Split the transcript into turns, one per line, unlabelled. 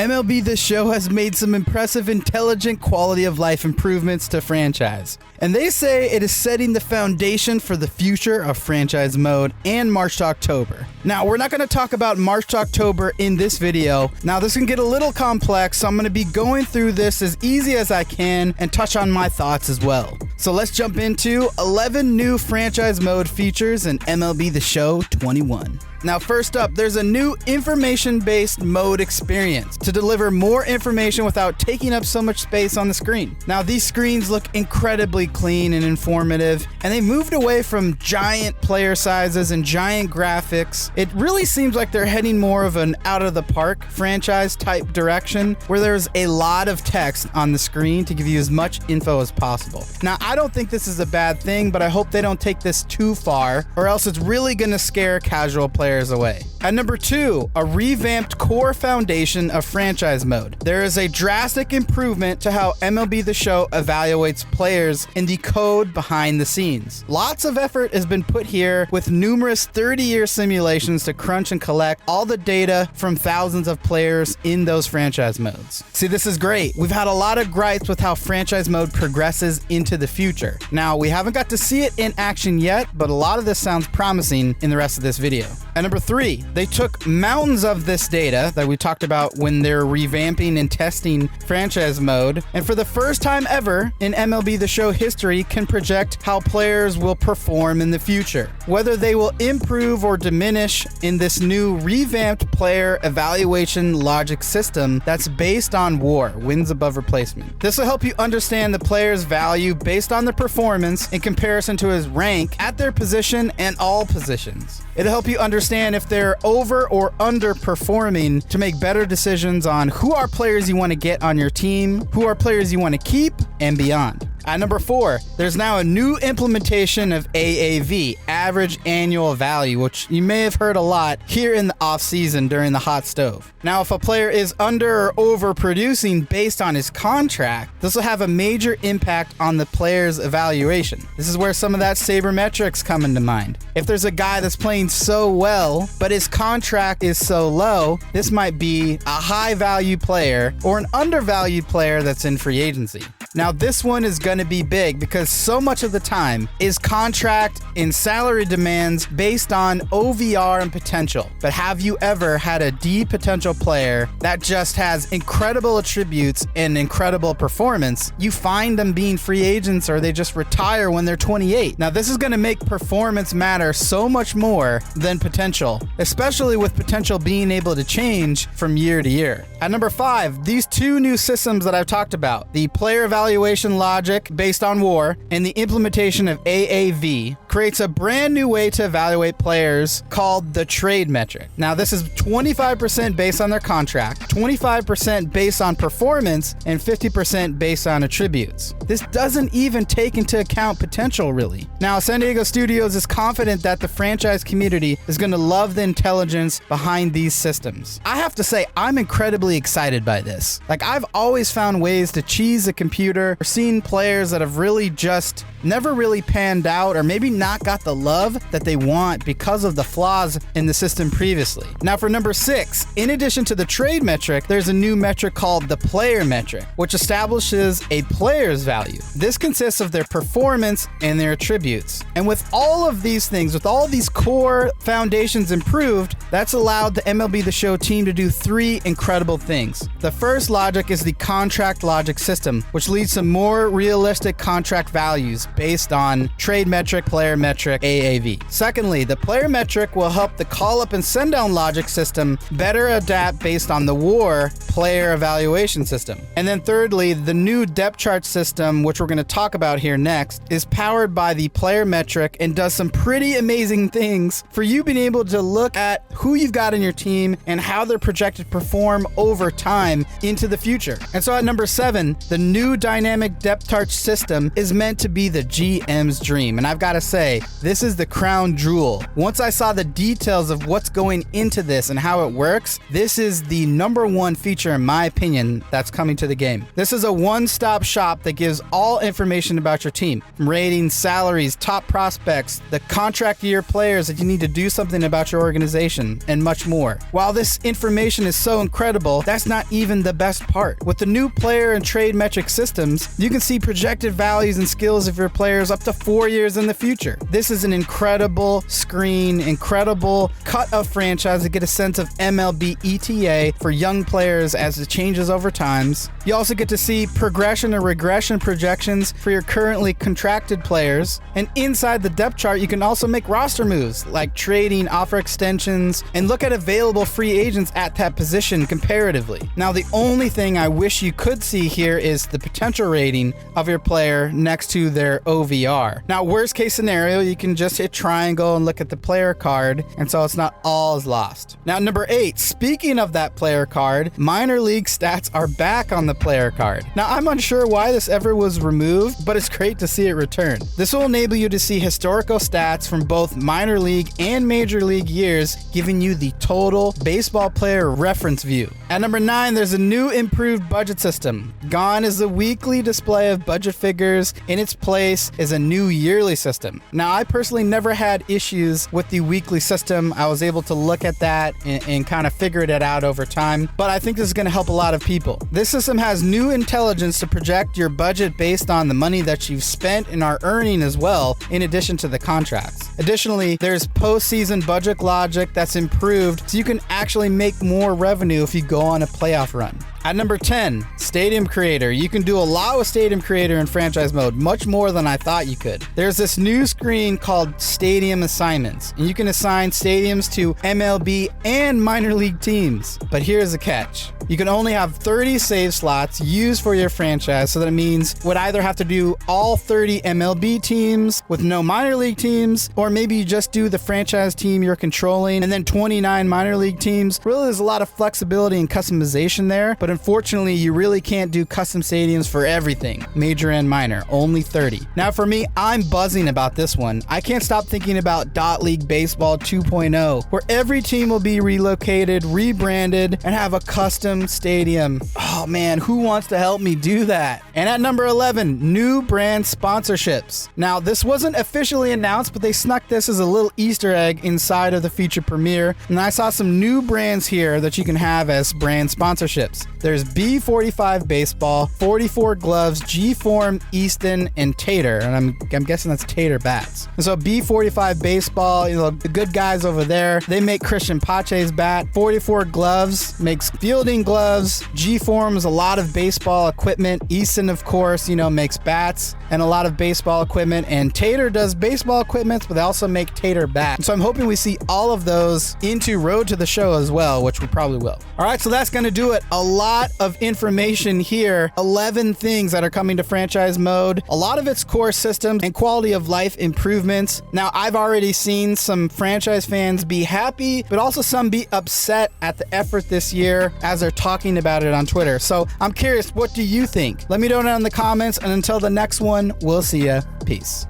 MLB The Show has made some impressive intelligent quality of life improvements to franchise. And they say it is setting the foundation for the future of franchise mode and March to October. Now, we're not going to talk about March to October in this video. Now, this can get a little complex, so I'm going to be going through this as easy as I can and touch on my thoughts as well. So let's jump into 11 new franchise mode features in MLB The Show 21. Now, first up, there's a new information-based mode experience to deliver more information without taking up so much space on the screen. Now, these screens look incredibly clean and informative, and they moved away from giant player sizes and giant graphics. It really seems like they're heading more of an out-of-the-park franchise-type direction, where there's a lot of text on the screen to give you as much info as possible. Now, I don't think this is a bad thing, but I hope they don't take this too far, or else it's really going to scare casual players away. At number 2, a revamped core foundation of franchise mode. There is a drastic improvement to how MLB The Show evaluates players in the code behind the scenes. Lots of effort has been put here with numerous 30-year simulations to crunch and collect all the data from thousands of players in those franchise modes. See, this is great. We've had a lot of gripes with how franchise mode progresses into the future. Now, we haven't got to see it in action yet, but a lot of this sounds promising in the rest of this video. At number 3, they took mountains of this data that we talked about when they're revamping and testing franchise mode, and for the first time ever in MLB The Show history can project how players will perform in the future, whether they will improve or diminish in this new revamped player evaluation logic system that's based on WAR, wins above replacement. This will help you understand the player's value based on their performance in comparison to his rank at their position and all positions. It'll help you understand if they're over or underperforming to make better decisions on who are players you want to get on your team, who are players you want to keep, and beyond. At number 4, there's now a new implementation of AAV, average annual value, which you may have heard a lot here in the off season during the hot stove. Now, if a player is under or overproducing based on his contract, this will have a major impact on the player's evaluation. This is where some of that sabermetrics come into mind. If there's a guy that's playing so well, but his contract is so low, this might be a high value player or an undervalued player that's in free agency. Now, this one is going to be big because so much of the time is contract and salary demands based on OVR and potential. But have you ever had a D potential player that just has incredible attributes and incredible performance? You find them being free agents or they just retire when they're 28. Now, this is going to make performance matter so much more than potential, especially with potential being able to change from year to year. At number 5, these two new systems that I've talked about, the player evaluation logic based on WAR and the implementation of AAV, creates a brand new way to evaluate players called the trade metric. Now, this is 25% based on their contract, 25% based on performance, and 50% based on attributes. This doesn't even take into account potential, really. Now, San Diego Studios is confident that the franchise community is going to love the intelligence behind these systems. I have to say, I'm incredibly excited by this. Like, I've always found ways to cheese a computer or seen players that have really just never really panned out or maybe not got the love that they want because of the flaws in the system previously. Now, for number 6, in addition to the trade metric, there's a new metric called the player metric, which establishes a player's value. This consists of their performance and their attributes. And with all of these things, with all these core foundations improved, that's allowed the MLB The Show team to do 3 incredible things. The first logic is the contract logic system, which leads to more realistic contract values based on trade metric, player metric, AAV. Secondly, the player metric will help the call-up and send-down logic system better adapt based on the WAR player evaluation system. And then thirdly, the new depth chart system, which we're going to talk about here next, is powered by the player metric and does some pretty amazing things for you being able to look at who you've got in your team and how they're projected to perform over time into the future. And so at number 7, the new dynamic depth chart system is meant to be the GM's dream. And I've got to say, say, this is the crown jewel. Once I saw the details of what's going into this and how it works, this is the number one feature, in my opinion, that's coming to the game. This is a one-stop shop that gives all information about your team, from ratings, salaries, top prospects, the contract year players that you need to do something about your organization, and much more. While this information is so incredible, that's not even the best part. With the new player and trade metric systems, you can see projected values and skills of your players up to 4 years in the future. This is an incredible screen, incredible cut of franchise to get a sense of MLB ETA for young players as it changes over times. You also get to see progression or regression projections for your currently contracted players. And inside the depth chart, you can also make roster moves like trading, offer extensions, and look at available free agents at that position comparatively. Now, the only thing I wish you could see here is the potential rating of your player next to their OVR. Now, worst case scenario, you can just hit triangle and look at the player card, and so it's not all is lost. Now, number 8, speaking of that player card, minor league stats are back on the player card. Now, I'm unsure why this ever was removed, but it's great to see it return. This will enable you to see historical stats from both minor league and major league years, giving you the total baseball player reference view. At number 9, there's a new improved budget system. Gone is the weekly display of budget figures. In its place is a new yearly system. Now, I personally never had issues with the weekly system. I was able to look at that and kind of figured it out over time, but I think this is going to help a lot of people. This system has new intelligence to project your budget based on the money that you've spent and are earning as well, in addition to the contracts. Additionally, there's postseason budget logic that's improved, so you can actually make more revenue if you go on a playoff run. At number 10, Stadium Creator. You can do a lot with Stadium Creator in franchise mode, much more than I thought you could. There's this new screen called Stadium Assignments, and you can assign stadiums to MLB and minor league teams. But here's the catch. You can only have 30 save slots used for your franchise, so that means you would either have to do all 30 MLB teams with no minor league teams, or maybe you just do the franchise team you're controlling and then 29 minor league teams. Really, there's a lot of flexibility and customization there, but unfortunately, you really can't do custom stadiums for everything, major and minor, only 30. Now, for me, I'm buzzing about this one. I can't stop thinking about Dot League Baseball 2.0, where every team will be relocated, rebranded, and have a custom stadium. Oh man, who wants to help me do that? And at number 11, new brand sponsorships. Now, this wasn't officially announced, but they snuck this as a little Easter egg inside of the feature premiere, and I saw some new brands here that you can have as brand sponsorships. There's B45 Baseball, 44 Gloves, G-Form, Easton, and Tater. And I'm guessing that's Tater Bats. And so B45 Baseball, you know, the good guys over there, they make Christian Pache's bat. 44 Gloves makes fielding gloves. G-Form is a lot of baseball equipment. Easton, of course, you know, makes bats and a lot of baseball equipment. And Tater does baseball equipment, but they also make Tater bats. So I'm hoping we see all of those into Road to the Show as well, which we probably will. All right, so that's going to do it. A lot of information here, 11 things that are coming to franchise mode, a lot of its core systems and quality of life improvements. Now, I've already seen some franchise fans be happy, but also some be upset at the effort this year as they're talking about it on Twitter. So I'm curious, what do you think? Let me know down in the comments, and until the next one, we'll see ya. Peace.